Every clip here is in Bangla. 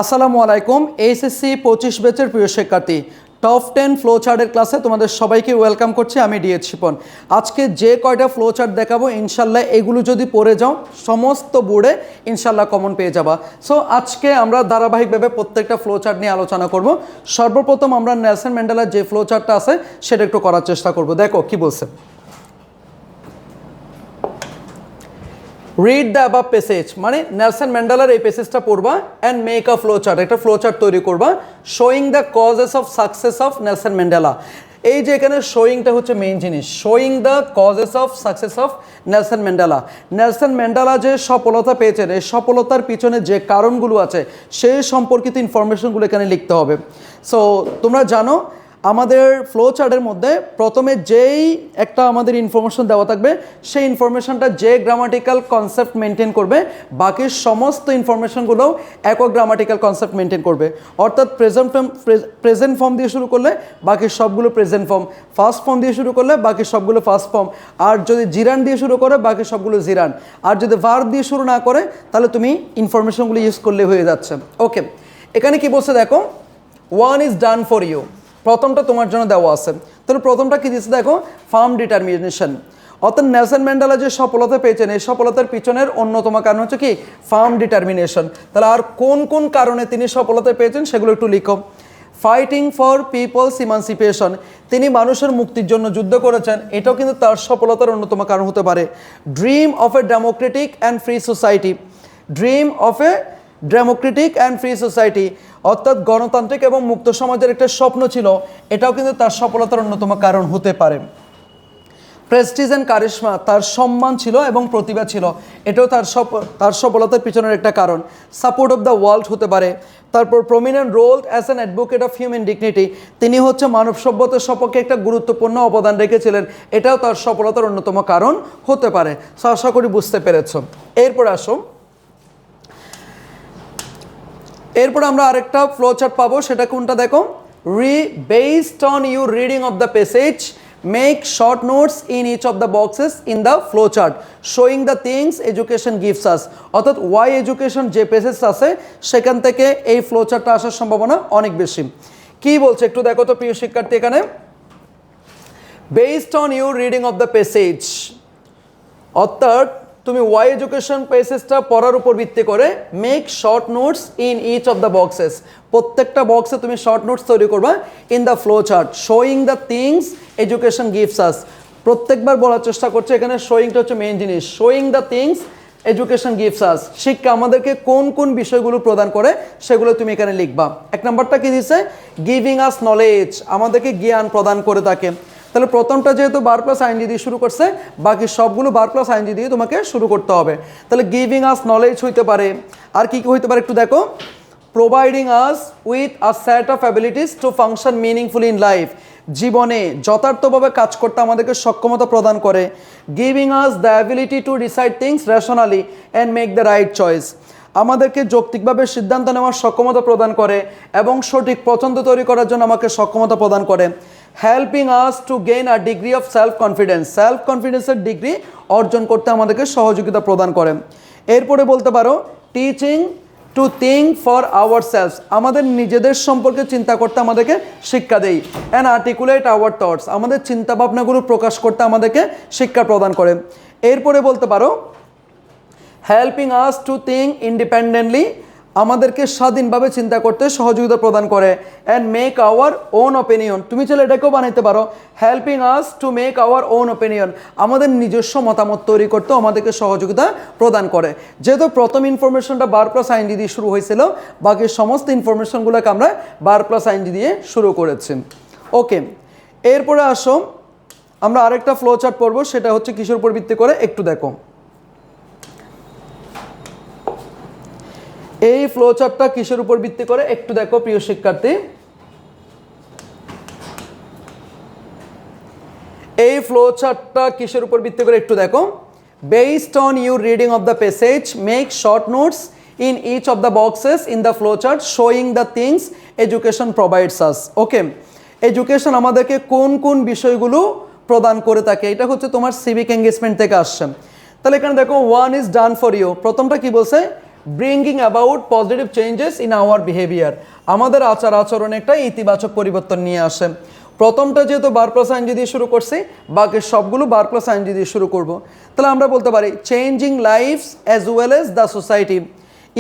আসসালামু আলাইকুম। এইচএসসি 25 ব্যাচের প্রিয় শিক্ষার্থী, টপ 10 ফ্লো চার্টের ক্লাসে তোমাদের সবাইকে ওয়েলকাম করছি। আমি ডিএচ শিপন। আজকে যে কয়টা ফ্লো চার্ট দেখাবো ইনশাল্লাহ এগুলো যদি পড়ে যাও সমস্ত বোর্ডে ইনশাল্লাহ কমন পেয়ে যাবা। সো আজকে আমরা ধারাবাহিকভাবে প্রত্যেকটা ফ্লো চার্ট নিয়ে আলোচনা করব। সর্বপ্রথম আমরা নেলসন ম্যান্ডেলার যে ফ্লো চার্টটা আছে সেটা একটু করার চেষ্টা করব। দেখো কি বলছে। রিড দ্য অ্যাবাভ প্যাসেজ, মানে নেলসন ম্যান্ডেলার এই প্যাসেজটা পড়বা and make a flow chart, একটা ফ্লো চার্ট তৈরি করবা showing the causes of success of Nelson Mandela. এই যে এখানে শোয়িংটা হচ্ছে মেইন জিনিস, showing the causes of success of Nelson Mandela. Nelson Mandela যে সফলতা পেয়েছেন এই সফলতার পিছনে যে কারণগুলো আছে সেই সম্পর্কিত ইনফরমেশনগুলো এখানে লিখতে হবে। সো তোমরা জানো আমাদের ফ্লো চার্টের মধ্যে প্রথমে যেই একটা আমাদের ইনফরমেশন দেওয়া থাকবে সেই ইনফরমেশনটা যে গ্রামাটিক্যাল কনসেপ্ট মেনটেন করবে বাকি সমস্ত ইনফরমেশনগুলোও একই গ্রামাটিক্যাল কনসেপ্ট মেনটেন করবে। অর্থাৎ প্রেজেন্ট ফর্ম দিয়ে শুরু করলে বাকি সবগুলো প্রেজেন্ট ফর্ম, ফার্স্ট ফর্ম দিয়ে শুরু করলে বাকি সবগুলো ফার্স্ট ফর্ম, আর যদি জিরান দিয়ে শুরু করে বাকি সবগুলো জিরান, আর যদি ভার্ব দিয়ে শুরু না করে তাহলে তুমি ইনফরমেশনগুলো ইউজ করলে হয়ে যাচ্ছে। ওকে, এখানে কি বলছে দেখো, one is done for you, প্রথমটা তোমার জন্য দেওয়া আছে। তাহলে প্রথমটা কি দিচ্ছে দেখো, ফার্ম ডিটারমিনেশন। অর্থাৎ নেলসন ম্যান্ডেলা যে সফলতা পেয়েছেন এই সফলতার পিছনের অন্যতম কারণ হচ্ছে কি, ফার্ম ডিটারমিনেশন। তাহলে আর কোন কোন কারণে তিনি সফলতা পেয়েছেন সেগুলো একটু লিখো। ফাইটিং ফর পিপলস ইমানসিপেশন, তিনি মানুষের মুক্তির জন্য যুদ্ধ করেছেন, এটাও কিন্তু তার সফলতার অন্যতম কারণ হতে পারে। Dream of a democratic and free society, dream of a democratic and free society, অর্থাৎ গণতান্ত্রিক এবং মুক্ত সমাজের একটা স্বপ্ন ছিল, এটাও কিন্তু তার সফলতার অন্যতম কারণ হতে পারে। প্রেস্টিজ অ্যান্ড কারিশমা, তার সম্মান ছিল এবং প্রতিভা ছিল, এটাও তার সফলতার পিছনের একটা কারণ। সাপোর্ট অফ দ্য ওয়ার্ল্ড হতে পারে। তারপর prominent role as an advocate of human dignity, তিনি হচ্ছে মানব সভ্যতার সপক্ষে একটা গুরুত্বপূর্ণ অবদান রেখেছিলেন, এটাও তার সফলতার অন্যতম কারণ হতে পারে। সো আশা করি বুঝতে পেরেছ। এরপর আমরা আরেকটা ফ্লো চার্ট পাবো, সেটা কোনটা দেখো, based on your reading of the passage make short notes in each of the boxes in the flow chart showing the things education gives us. অর্থাৎ ওয়াই এডুকেশন যে প্যাসেজ আছে সেখান থেকে এই ফ্লো চার্টটা আসার সম্ভাবনা অনেক বেশি। কি বলছে একটু দেখো তো প্রিয় শিক্ষার্থী, এখানে based on your reading of the passage, অর্থাৎ তুমি ওয়াই এডুকেশন প্যাসেজটা পড়ার উপর ভিত্তি করে make short notes in each of the boxes, প্রত্যেকটা বক্সে তুমি শর্ট নোটস তৈরি করবা in the flow chart showing the things education gives us. প্রত্যেকবার বলার চেষ্টা করছে এখানে শোয়িংটা হচ্ছে মেইন জিনিস, showing the things education gives us, শিক্ষা আমাদেরকে কোন কোন বিষয়গুলো প্রদান করে সেগুলো তুমি এখানে লিখবা। এক নম্বরটা কি দিচ্ছে, গিভিং আস নলেজ, আমাদেরকে জ্ঞান প্রদান করে থাকে। তাহলে প্রথমটা যেহেতু বার প্লাস আইএনজি দিয়ে শুরু করছে বাকি সবগুলো বার প্লাস আইএনজি দিয়ে তোমাকে শুরু করতে হবে। তাহলে গিভিং আস নলেজ হইতে পারে, আর কি কি হইতে পারে একটু দেখো, providing us with a set of abilities to function meaningfully in life, জীবনে যথার্থভাবে কাজ করতে আমাদেরকে সক্ষমতা প্রদান করে। Giving us the ability to decide things rationally and make the right choice, আমাদেরকে যৌক্তিকভাবে সিদ্ধান্ত নেওয়ার সক্ষমতা প্রদান করে এবং সঠিক পছন্দ তৈরি করার জন্য আমাকে সক্ষমতা প্রদান করে। Helping us to gain a degree of self কনফিডেন্সের ডিগ্রি অর্জন করতে আমাদেরকে সহযোগিতা প্রদান করে। এরপরে বলতে পারো teaching to think for ourselves, আমাদের নিজেদের সম্পর্কে চিন্তা করতে আমাদেরকে শিক্ষা দেয়। অ্যান্ড আর্টিকুলেট আওয়ার থটস, আমাদের চিন্তা ভাবনাগুলো প্রকাশ করতে আমাদেরকে শিক্ষা প্রদান করে। এরপরে বলতে পারো helping us to think independently, আমাদেরকে স্বাধীনভাবে চিন্তা করতে সহযোগিতা প্রদান করে। And make our own opinion, তুমি চাইলে এটাকেও বানাইতে পারো, helping us to make our own opinion, আমাদের নিজস্ব মতামত তৈরি করতেও আমাদেরকে সহযোগিতা প্রদান করে। যেহেতু প্রথম ইনফরমেশনটা বার প্লাস আইএনজি দিয়ে শুরু হয়েছিল বাকি সমস্ত ইনফরমেশনগুলোকে আমরা বার প্লাস আইএনজি দিয়ে শুরু করেছি। ওকে, এরপরে আসো আমরা আরেকটা ফ্লো চার্ট পড়বো, সেটা হচ্ছে কিসের উপর ভিত্তি করে একটু দেখো। এই ফ্লো চার্টটা কিসের উপর ভিত্তি করে একটু দেখো প্রিয় শিক্ষার্থী, এই ফ্লো চার্টটা কিসের উপর ভিত্তি করে একটু দেখো, based on your reading of the passage make short notes in each of the boxes in the flow chart showing the things education provides us. Okay, education আমাদেরকে কোন কোন বিষয়গুলো প্রদান করে থাকে, এটা হচ্ছে তোমার সিভিক এঙ্গেজমেন্ট থেকে আসছে। তাহলে এখানে দেখো one is done for you, প্রথমটা কি বলছে, bringing about positive changes in our behaviour, আমাদের আচার আচরণে একটা ইতিবাচক পরিবর্তন নিয়ে আসে। প্রথমটা যেহেতু বার প্লাস আইএনজি দিয়ে শুরু করছি, বাকি সবগুলো বার প্লাস আইএনজি দিয়ে শুরু করব। তাহলে আমরা বলতে পারি changing lives as well as the society,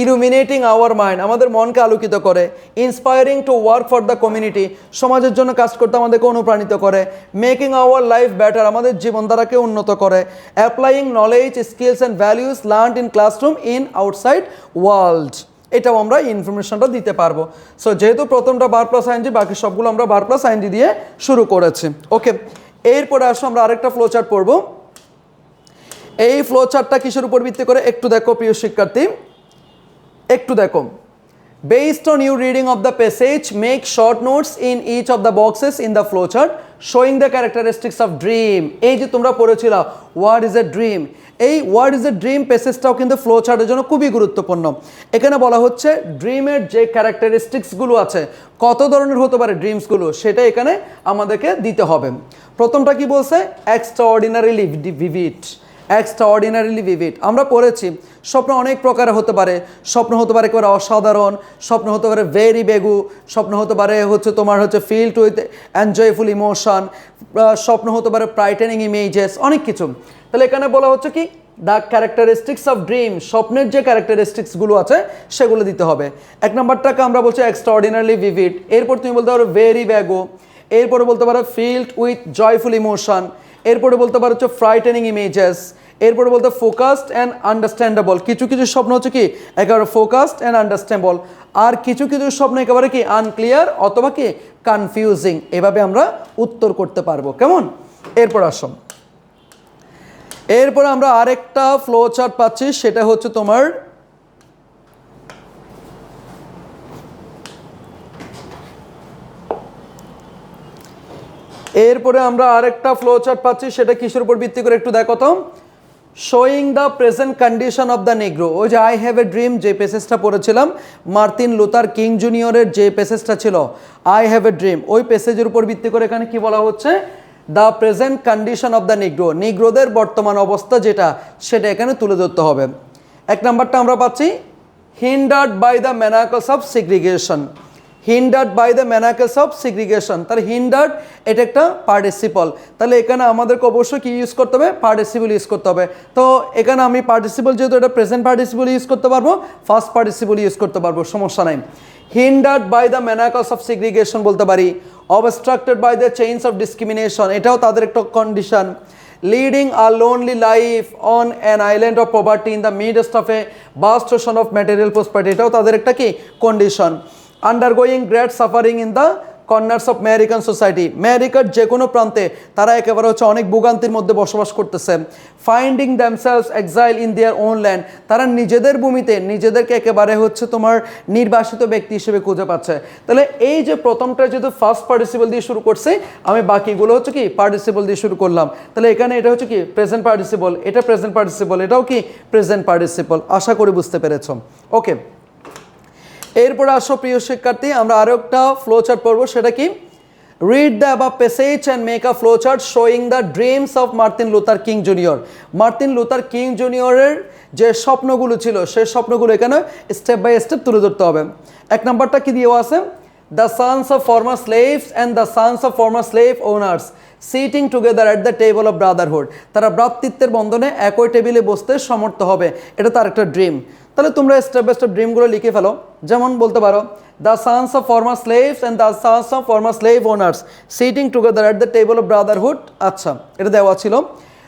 illuminating our mind, আমাদের মনকে আলোকিত করে, inspiring to work for the community, সমাজের জন্য কাজ করতে আমাদেরকে অনুপ্রাণিত করে, মেকিং আওয়ার লাইফ বেটার, আমাদের জীবনধারাকে উন্নত করে, applying knowledge skills and values learned in classroom in outside world, এটাও আমরা ইনফরমেশনটা দিতে পারবো। সো যেহেতু প্রথমটা বার প্লাস আইএনজি, বাকি সবগুলো আমরা বার প্লাস আইএনজি দিয়ে শুরু করেছি। ওকে, এরপরে আসো আমরা আরেকটা ফ্লো চার্ট পড়বো। এই ফ্লো চার্টটা কিসের উপর ভিত্তি করে একটু দেখো প্রিয় শিক্ষার্থী, একটু দেখো। Based on you reading of the passage, make short notes in each of the boxes in the flowchart showing the characteristics of dream. এই যে তোমরা পড়েছিল what is a dream, এই what is a dream প্যাসেজটাও কিন্তু ফ্লো চার্টের জন্য খুবই গুরুত্বপূর্ণ। এখানে বলা হচ্ছে ড্রিমের যে ক্যারেক্টারিস্টিক্সগুলো আছে, কত ধরনের হতে পারে ড্রিমসগুলো, সেটা এখানে আমাদেরকে দিতে হবে। প্রথমটা কি বলছে, এক্সট্রাঅর্ডিনারিলি ভিভিড, এক্সট্রাঅর্ডিনারিলি ভিভিড। আমরা পড়েছি স্বপ্ন অনেক প্রকারের হতে পারে, স্বপ্ন হতে পারে একেবারে অসাধারণ, স্বপ্ন হতে পারে ভেরি বেগু, স্বপ্ন হতে পারে হচ্ছে তোমার হচ্ছে ফিল্ড উইথ এনজয়ফুল ইমোশন, স্বপ্ন হতে পারে ব্রাইটেনিং ইমেজেস, অনেক কিছু। তাহলে এখানে বলা হচ্ছে কি দ্য ক্যারেক্টারিস্টিক্স অফ ড্রিম, স্বপ্নের যে ক্যারেক্টারিস্টিক্সগুলো আছে সেগুলো দিতে হবে। এক নম্বরটাকে আমরা বলছি এক্সট্রাঅর্ডিনারিলি ভিভিড, এরপর তুমি বলতে পারো ভেরি বেগু, এরপরে বলতে পারো ফিল্ড উইথ জয়ফুল ইমোশন, এরপরে বলতে পারো হচ্ছে ফ্রাইটেনিং ইমেজেস, এরপরে বলতে ফোকাসড অ্যান্ড আন্ডারস্ট্যান্ডেবল। কিছু কিছু স্বপ্ন হচ্ছে কি একেবারে ফোকাসড অ্যান্ড আন্ডারস্ট্যান্ডেবল, আর কিছু কিছু স্বপ্ন একেবারে কি আনক্লিয়ার অথবা কি কনফিউজিং। এভাবে আমরা উত্তর করতে পারবো, কেমন? এরপর আসো, এরপর আমরা আরেকটা ফ্লো চার্ট পাচ্ছি, সেটা হচ্ছে তোমার এরপরে আমরা আরেকটা ফ্লো চার্ট পাচ্ছি, সেটা কিসের উপর ভিত্তি করে একটু দেখো তো। Showing the present condition of the Negro, ওই যে আই হ্যাভ এ ড্রিম যে পেসেজটা পড়েছিলাম, মার্টিন লুথার কিং জুনিয়রের যে পেসেজটা ছিল আই হ্যাভ এ ড্রিম, ওই পেসেজের উপর ভিত্তি করে এখানে কি বলা হচ্ছে, the present condition of the Negro, নিগ্রোদের বর্তমান অবস্থা যেটা সেটা এখানে তুলে ধরতে হবে। এক নাম্বারটা আমরা পাচ্ছি hindered by the manacles of segregation, hindered by the manacles of segregation, তাহলে হিন্ডার্ড এটা একটা পার্টিসিপল, তাহলে এখানে আমাদেরকে অবশ্যই কি ইউজ করতে হবে, পার্টিসিপল ইউজ করতে হবে। তো এখানে আমি পার্টিসিপল যেহেতু এটা প্রেজেন্ট পার্টিসিপল ইউজ করতে পারবো, ফার্স্ট পার্টিসিপল ইউজ করতে পারবো, সমস্যা নাই। Hindered by the manacles of segregation বলতে পারি, obstructed by the chains of discrimination, এটাও তাদের একটা condition. Leading a lonely life on an island of poverty in the midst of a vast ocean of material prosperity, এটাও তাদের একটা কি condition. Undergoing great suffering in the corners of American society, আমেরিকার যে কোনো প্রান্তে তারা একেবারে হচ্ছে অনেক ভোগান্তির মধ্যে বসবাস করতেছে। Finding damsels exile in their own land, তারা নিজেদের ভূমিতে নিজেদেরকে একেবারে হচ্ছে তোমার নির্বাসিত ব্যক্তি হিসেবে খুঁজে পাচ্ছে। তাহলে এই যে প্রথমটা যেহেতু ফার্স্ট পার্টিসিপল দিয়ে শুরু করছে, আমি বাকিগুলো হচ্ছে কি পার্টিসিপল দিয়ে শুরু করলাম, তাহলে এখানে এটা হচ্ছে কি প্রেজেন্ট পার্টিসিপল, এটা প্রেজেন্ট পার্টিসিপল, এটাও কি প্রেজেন্ট পার্টিসিপল। আশা করি বুঝতে পেরেছ। ওকে, এরপরে আসো প্রিয় শিক্ষার্থী, আমরা আরও একটা ফ্লো চার্ট পড়বো, সেটা কি read the above passage and make a flow chart showing the dreams of Martin Luther King junior. Martin Luther King জুনিয়রের যে স্বপ্নগুলো ছিল সেই স্বপ্নগুলো এখানে স্টেপ বাই স্টেপ তুলে ধরতে হবে। এক নাম্বারটা কি দেওয়া আছে, the sons of former slaves and the sons of former slave owners sitting together at the table of brotherhood, তারা ভ্রাতৃত্বের বন্ধনে একই টেবিলে বসতে সমর্থ হবে, এটা তার একটা ড্রিম। তাহলে তোমরা স্টেপ বাই স্টেপ ড্রিমগুলো লিখে ফেলো। যেমন বলতে পারো the sons of former slaves and the sons of former slave owners sitting together at the table of brotherhood. আচ্ছা, এটা দেওয়া ছিল।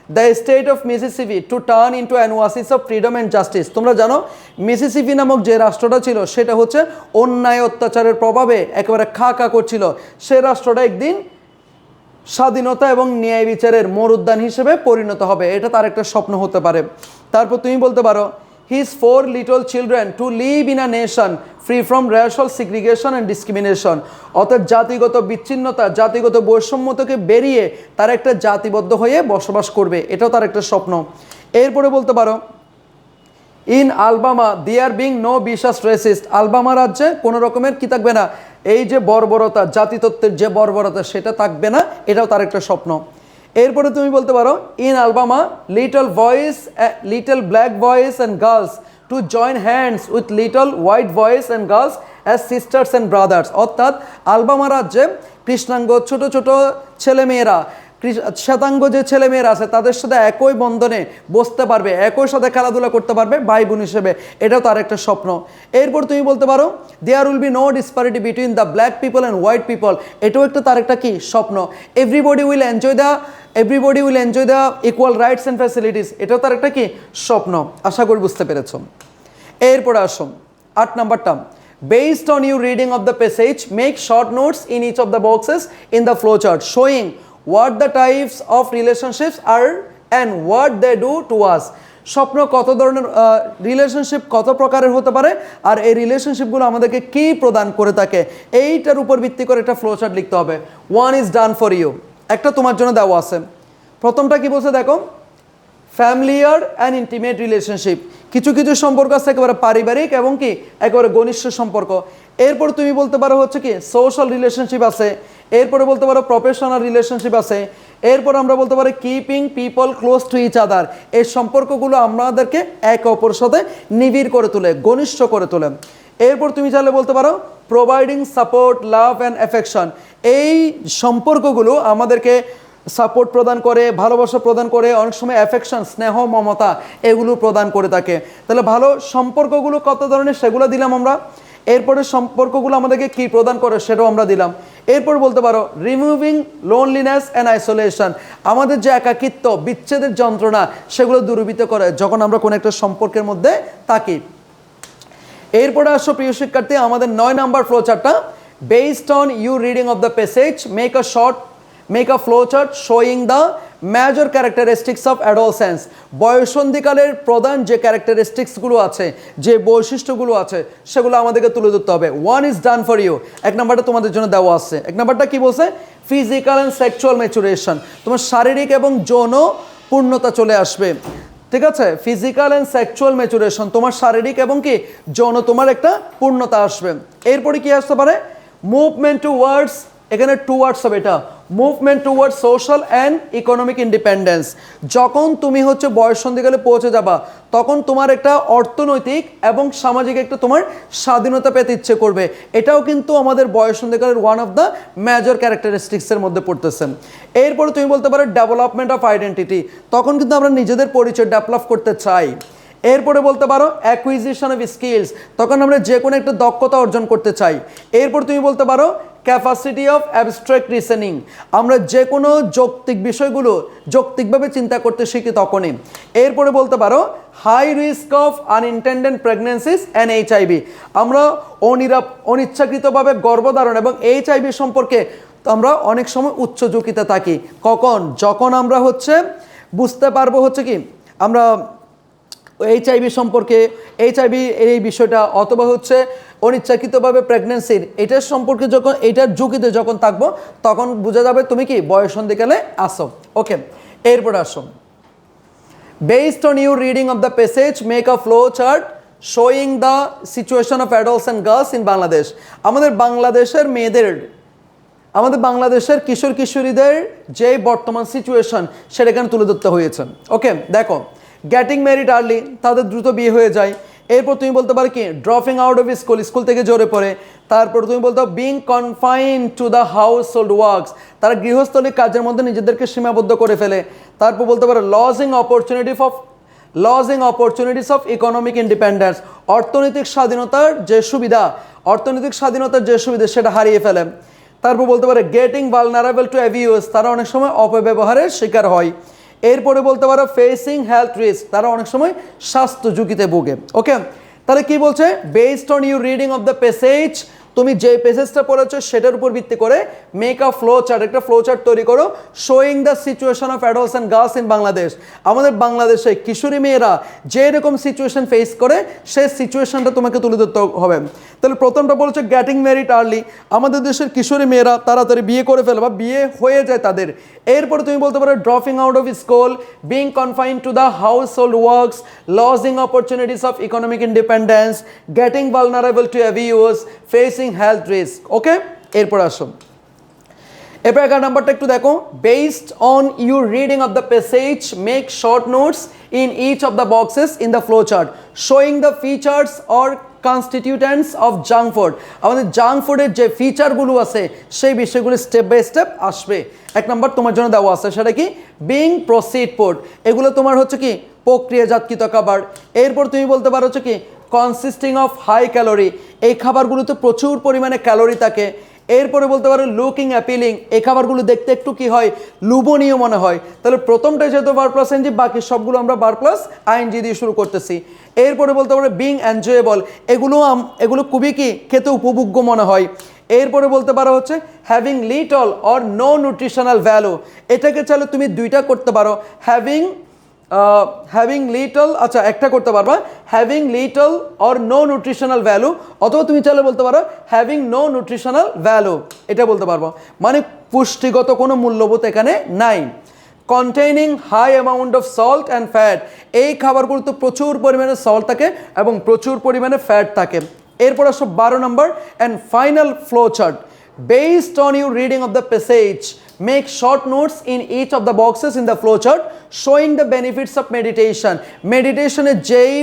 The state of Mississippi to turn into an oasis of freedom and justice, তোমরা জানো মিসিসিপি নামক যে রাষ্ট্রটা ছিল সেটা হচ্ছে অন্যায় অত্যাচারের প্রভাবে একেবারে খা খা করছিল, সে রাষ্ট্রটা একদিন স্বাধীনতা এবং ন্যায় বিচারের মরুদ্যান হিসেবে পরিণত হবে, এটা তার একটা স্বপ্ন হতে পারে। তারপর তুমি বলতে পারো his 4 little children to live in a nation free from racial segregation and discrimination, অর্থাৎ জাতিগত বিচ্ছিন্নতা জাতিগত বৈষম্য থেকে বেরিয়ে তার একটা জাতিবদ্ধ হয়ে বসবাস করবে, এটাও তার একটা স্বপ্ন। এরপরে বলতে পারো in Alabama there being no vicious racist, Alabama রাজ্যে কোনো রকমের কি থাকবে না, এই যে বর্বরতা জাতিতত্ত্বের যে বর্বরতা সেটা থাকবে না, এটাও তার একটা স্বপ্ন। এরপরে তুমি বলতে পারো in Alabama little black boys and girls to join hands with little white boys and girls as sisters and brothers. অর্থাৎ আলবামা রাজ্যে কৃষ্ণাঙ্গ ছোট ছোট ছেলেমেয়েরা, শ্বেতাঙ্গ যে ছেলেমেয়েরা আছে তাদের সাথে একই বন্ধনে বসতে পারবে, একই সাথে খেলাধুলা করতে পারবে ভাই বোন হিসেবে, এটাও তার একটা স্বপ্ন। এরপর তুমি বলতে পারো there will be no disparity between the black people and white people, এটাও একটা তার একটা কি স্বপ্ন। Everybody will enjoy the equal rights and facilities, এটাও তার একটা কি স্বপ্ন। আশা করি বুঝতে পেরেছ। এরপরে আসো 8 নাম্বারটা, based on you reading of the passage make short notes in each of the boxes in the flowchart showing what the types of relationships are and what they do to us। স্বপ্ন কত ধরনের রিলেশনশিপ কত প্রকারের হতে পারে আর এই রিলেশনশিপগুলো আমাদেরকে কি প্রদান করে থাকে, এইটার উপর ভিত্তি করে একটা ফ্লোচার্ট লিখতে হবে। One is done for you, একটা তোমার জন্য দেওয়া আছে। প্রথমটা কি বলছে দেখো, ফ্যামিলিয়ার অ্যান্ড ইন্টিমেট রিলেশনশিপ, কিছু কিছু সম্পর্ক আছে একেবারে পারিবারিক এবং কি একেবারে ঘনিষ্ঠ সম্পর্ক। এরপর তুমি বলতে পারো হচ্ছে কি সোশ্যাল রিলেশনশিপ আছে, এরপরে বলতে পারো প্রফেশনাল রিলেশনশিপ আছে, এরপর আমরা বলতে পারি keeping people close to each other, এই সম্পর্কগুলো আমাদেরকে একে অপরের সাথে নিবিড় করে তোলে, ঘনিষ্ঠ করে তোলে। এরপর তুমি চাইলে বলতে পারো providing support love and affection, এই সম্পর্কগুলো আমাদেরকে সাপোর্ট প্রদান করে, ভালোবাসা প্রদান করে, অনেক সময় অ্যাফেকশন স্নেহ মমতা এগুলো প্রদান করে থাকে। তাহলে ভালো সম্পর্কগুলো কত ধরনের সেগুলো দিলাম আমরা। এরপরে সম্পর্কগুলো আমাদেরকে কী প্রদান করে সেটাও আমরা দিলাম। এরপর বলতে পারো রিমুভিং লোনলিনেস অ্যান্ড আইসোলেশন, আমাদের যে একাকিত্ব বিচ্ছেদের যন্ত্রণা সেগুলো দূরীভূত করে যখন আমরা কোনো একটা সম্পর্কের মধ্যে থাকি। এরপরে আসো প্রিয় শিক্ষার্থী আমাদের 9 নাম্বার ফ্লোচার্টটা, based on you reading of the passage make a flowchart showing the major characteristics of adolescence। বয়সন্ধিকালের প্রধান যে ক্যারেক্টারিস্টিক্সগুলো আছে, যে বৈশিষ্ট্যগুলো আছে সেগুলো আমাদেরকে তুলে ধরতে হবে। One is done for you, 1 নাম্বারটা তোমাদের জন্য দেওয়া আছে। 1 নাম্বারটা কি বলছে, ফিজিক্যাল অ্যান্ড সেক্সুয়াল ম্যাচুরেশন, তোমার শারীরিক এবং যৌন পূর্ণতা চলে আসবে। ঠিক আছে, ফিজিক্যাল অ্যান্ড সেক্সুয়াল ম্যাচুরেশন, তোমার শারীরিক এবং কি যৌন তোমার একটা পূর্ণতা আসবে। এরপরে কি আসতে পারে, মুভমেন্ট টুয়ার্ডস, এখানে টুয়ার্ডস হবে এটা, movement towards social and economic independence. যখন তুমি হচ্ছে বয়ঃসন্ধিকালে পৌঁছে যাবা তখন তোমার একটা অর্থনৈতিক এবং সামাজিক একটা তোমার স্বাধীনতা পেতে ইচ্ছে করবে, এটাও কিন্তু আমাদের বয়ঃসন্ধিকালের ওয়ান অফ দ্য মেজর ক্যারেক্টারিস্টিক্সের মধ্যে পড়তেছে। এরপরে তুমি বলতে পারো ডেভেলপমেন্ট অফ আইডেন্টিটি, তখন কিন্তু আমরা নিজেদের পরিচয় ডেভেলপ করতে চাই। এরপরে বলতে পারো অ্যাকুইজিশন অফ স্কিলস, তখন আমরা যে কোনো একটা দক্ষতা অর্জন করতে চাই। এরপর তুমি বলতে পারো ক্যাপাসিটি অফ অ্যাবস্ট্রাক্ট রিজনিং, আমরা যে কোনো যৌক্তিক বিষয়গুলো যৌক্তিকভাবে চিন্তা করতে শিখি তখনই। এরপরে বলতে পারো high risk of unintended pregnancies and HIV, আমরা অনিচ্ছাকৃতভাবে গর্ভধারণ এবং এইচআইভি সম্পর্কে আমরা অনেক সময় উচ্চ ঝুঁকিতে থাকি। কখন, যখন আমরা হচ্ছে বুঝতে পারবো হচ্ছে কি আমরা এইচআইভি সম্পর্কে, এইচআইভি এই বিষয়টা, অথবা হচ্ছে অনিচ্ছাকৃতভাবে প্রেগনেন্সির এটার সম্পর্কে যখন এটার ঝুঁকিতে যখন থাকবো তখন বোঝা যাবে তুমি কি বয়ঃসন্ধিকালে আসো। ওকে, এরপর আসো based on you reading of the passage make a flow chart showing the situation of adults and girls in Bangladesh. আমাদের বাংলাদেশের মেয়েদের, আমাদের বাংলাদেশের কিশোর কিশোরীদের যে বর্তমান সিচুয়েশন সেটা এখানে তুলে ধরতে হয়েছে। ওকে, দেখো গেটিং ম্যারিড আর্লি, তাদের দ্রুত বিয়ে হয়ে যায়। এরপর তুমি বলতে পারো কি dropping out of school, school থেকে ঝরে পড়ে। তারপর তুমি বলতে পারো being confined to the house hold works, তারা গৃহস্থলী কাজের মধ্যে নিজেদেরকে সীমাবদ্ধ করে ফেলে। তারপর বলতে পারো lodging opportunities of economic independence, অর্থনৈতিক স্বাধীনতার যে সুবিধা সেটা হারিয়ে ফেলে। তারপর বলতে পারে গেটিং ভালনারেবল টু অ্যাবিউজ, তারা অনেক সময় অপব্যবহারের শিকার হয়। এরপরে বলতে পারো ফেসিং হেলথ রিস্ক, তারা অনেক সময় স্বাস্থ্য ঝুঁকিতে ভোগে। ওকে, তাহলে কি বলছে, based on you reading of the passage, তুমি যে পেজেসটা পড়েছো সেটার উপর ভিত্তি করে মেক আ ফ্লো চার্ট, একটা ফ্লো চার্ট তৈরি করো showing the situation of adults and girls in Bangladesh. আমাদের বাংলাদেশে কিশোরী মেয়েরা যে এরকম সিচুয়েশন ফেস করে সেই সিচুয়েশনটা তোমাকে তুলে ধরতে হবে। তাহলে প্রথমটা বলছে গেটিং ম্যারিড আর্লি, আমাদের দেশের কিশোরী মেয়েরা তাড়াতাড়ি বিয়ে করে ফেলে বা বিয়ে হয়ে যায় তাদের। এরপরে তুমি বলতে পারো dropping out of school, being confined to the house hold works, losing opportunities of economic independence, getting vulnerable to abuse, facing health risk. Okay, এরপর আসো এরপর 11 নাম্বারটা একটু দেখো, based on your reading of the passage make short notes in each of the boxes in the flow chart showing the features or constituents of junk food. আমাদের জাঙ্ক ফুডের যে ফিচারগুলো আছে সেই বিষয়গুলো স্টেপ বাই স্টেপ আসবে। 1 নম্বর তোমার জন্য দেওয়া আছে, সেটা কি বিং প্রসিড ফুড, এগুলো তোমার হচ্ছে কি প্রক্রিয়াজাতকৃত খাবার। এরপর তুমি বলতে পারো হচ্ছে কি কনসিস্টিং অফ হাই ক্যালোরি, এই খাবারগুলোতে প্রচুর পরিমাণে ক্যালোরি থাকে। এরপরে বলতে পারো লুকিং অ্যাপিলিং, এই খাবারগুলো দেখতে একটু কি হয় লোভনীয় মনে হয়। তাহলে প্রথমটা যেহেতু বার প্লাস এনজি, বাকি সবগুলো আমরা বার প্লাস আইএনজি দিয়ে শুরু করতেছি। এরপরে বলতে পারো বিং এনজয়েবল, এগুলো খুবই কি খেতে উপভোগ্য মনে হয়। এরপরে বলতে পারো হচ্ছে having little or no nutritional value, এটাকে চাইলে তুমি দুইটা করতে পারো, হ্যাভিং লিটল, আচ্ছা একটা করতে পারবা having little or no nutritional value, অথবা তুমি চাইলে বলতে পারো হ্যাভিং নো নিউট্রিশনাল ভ্যালু, এটা বলতে পারবো, মানে পুষ্টিগত কোনো মূল্যবোধ এখানে নাই। Containing high amount of salt and fat, এই খাবারগুলোতে প্রচুর পরিমাণে সল্ট থাকে এবং প্রচুর পরিমাণে ফ্যাট থাকে। এরপর আসো 12 নম্বর and final flow chart, based on your reading of the passage make short notes in each of the boxes in the flow chart showing the benefits of meditation. মেডিটেশনের যেই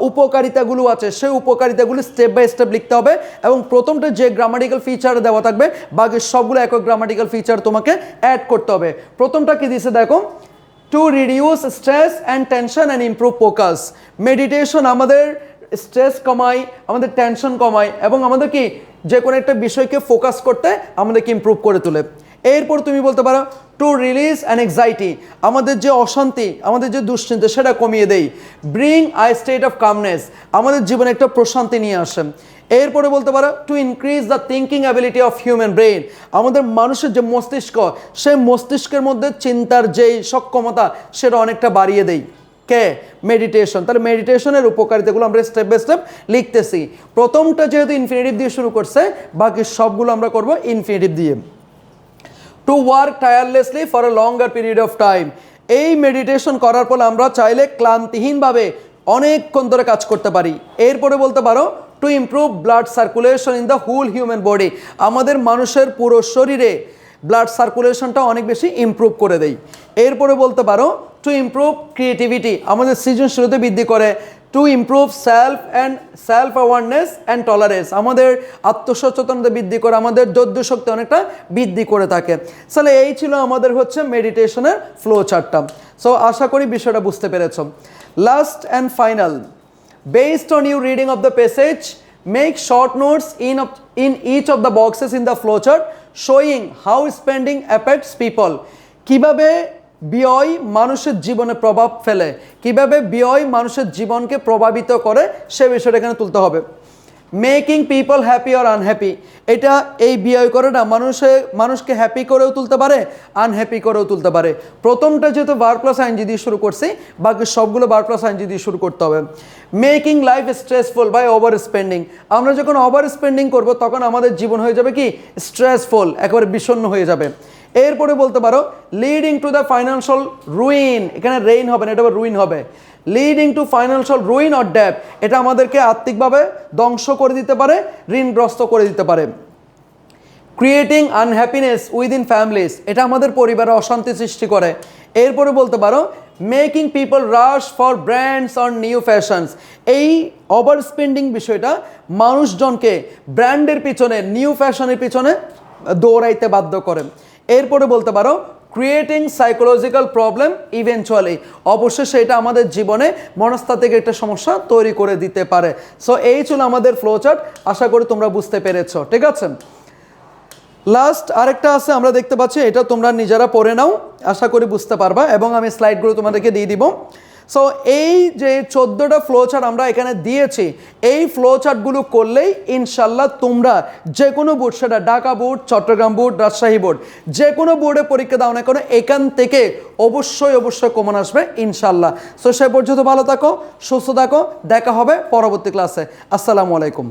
উপকারিতাগুলো আছে সেই উপকারিতাগুলো স্টেপ বাই স্টেপ লিখতে হবে, এবং প্রথমটা যে গ্রামাটিক্যাল ফিচার দেওয়া থাকবে বাকি সবগুলো একক গ্রামাটিক্যাল ফিচার তোমাকে অ্যাড করতে হবে। প্রথমটা কি দিছে দেখো, to reduce stress and tension and improve focus. Meditation আমাদের স্ট্রেস কমায়, আমাদের টেনশন কমায় এবং আমাদের কি যে কোনো একটা বিষয়কে ফোকাস করতে আমাদেরকে ইমপ্রুভ করে তোলে। এরপর তুমি বলতে পারো টু রিলিজ অ্যাংজাইটি, আমাদের যে অশান্তি, আমাদের যে দুশ্চিন্তা সেটা কমিয়ে দেয়। Bring I state of calmness, আমাদের জীবনে একটা প্রশান্তি নিয়ে আসে। এরপরে বলতে পারো to increase the thinking ability of human brain, আমাদের মানুষের যে মস্তিষ্ক সেই মস্তিষ্কের মধ্যে চিন্তার যেই সক্ষমতা সেটা অনেকটা বাড়িয়ে দেয় কে মেডিটেশন। তাহলে মেডিটেশনের উপকারিতাগুলো আমরা স্টেপ বাই স্টেপ লিখতেছি। প্রথমটা যেহেতু ইনফিনিটিভ দিয়ে শুরু করছে, বাকি সবগুলো আমরা করব ইনফিনিটিভ দিয়ে। To work tirelessly for a longer period of time, এই মেডিটেশন করার পর আমরা চাইলে ক্লান্তিহীনভাবে অনেকক্ষণ ধরে কাজ করতে পারি। এরপরে বলতে পারো to improve blood circulation in the whole human body, আমাদের মানুষের পুরো শরীরে ব্লাড সার্কুলেশনটা অনেক বেশি ইমপ্রুভ করে দেয়। এরপরে বলতে পারো টু ইমপ্রুভ ক্রিয়েটিভিটি, আমাদের সৃজনশীলতা বৃদ্ধি করে। To improve self awareness and tolerance, আমাদের আত্মসচেতনতা বৃদ্ধি করে, আমাদের ধৈর্য শক্তি অনেকটা বৃদ্ধি করে থাকে। তাহলে এই ছিল আমাদের হচ্ছে মেডিটেশনের ফ্লো চার্টটা। সো আশা করি বিষয়টা বুঝতে পেরেছ। Last and final, based on you reading of the passage make short notes in each of the boxes in the flow chart showing how spending affects people, কীভাবে ব্যয় মানুষের জীবনে প্রভাব ফেলে, কিভাবে ব্যয় মানুষের জীবনকে প্রভাবিত করে সে বিষয়টা এখানে তুলতে হবে। Making people happy or unhappy, এটা এই ব্যয় করে না মানুষকে হ্যাপি করেও তুলতে পারে, আনহ্যাপি করেও তুলতে পারে। প্রথমটা যেহেতু বার প্লাস আইএনজি দিয়ে শুরু করছি, বাকি সবগুলো বার প্লাস আইএনজি দিয়ে শুরু করতে হবে। Making life stressful by overspending, আমরা যখন ওভার স্পেন্ডিং করবো তখন আমাদের জীবন হয়ে যাবে কি স্ট্রেসফুল, একেবারে বিষণ্ণ হয়ে যাবে। এরপরে বলতে পারো leading to the financial ruin, এখানে রেইন হবে না, এটা রুইন হবে। Leading to financial ruin or debt, এটা আমাদেরকে আর্থিকভাবে ধ্বংস করে দিতে পারে, ঋণগ্রস্ত করে দিতে পারে। ক্রিয়েটিং আনহ্যাপিনেস উইদিন ফ্যামিলিজ, এটা আমাদের পরিবারে অশান্তি সৃষ্টি করে। এরপরে বলতে পারো making people rush for brands or new fashions, এই ওভার স্পেন্ডিং বিষয়টা মানুষজনকে ব্র্যান্ডের পিছনে, নিউ ফ্যাশনের পিছনে দৌড়াইতে বাধ্য করে। এরপরে বলতে পারো ক্রিয়েটিং সাইকোলজিক্যাল প্রবলেম ইভেনচুয়ালি, অবশ্যই সেটা আমাদের জীবনে মনস্তাত্ত্বিক একটা সমস্যা তৈরি করে দিতে পারে। সো এই ছিল আমাদের ফ্লো চার্ট, আশা করি তোমরা বুঝতে পেরেছো, ঠিক আছে। লাস্ট আরেকটা আছে আমরা দেখতে পাচ্ছি, এটা তোমরা নিজেরা পড়ে নাও, আশা করি বুঝতে পারবা এবং আমি স্লাইডগুলো তোমাদেরকে দিয়ে দিব। সো এই যে 14টা ফ্লো চার্ট আমরা এখানে দিয়েছি, এই ফ্লো চার্টগুলো করলেই ইনশাল্লাহ তোমরা যে কোনো বোর্ড, সেটা Dhaka board, Chittagong board, Rajshahi board, যে কোনো বোর্ডে পরীক্ষা দাও না কেন এখান থেকে অবশ্যই কমন আসবে ইনশাল্লাহ। সো সে পর্যন্ত ভালো থাকো, সুস্থ থাকো, দেখা হবে পরবর্তী ক্লাসে। আসসালামু আলাইকুম।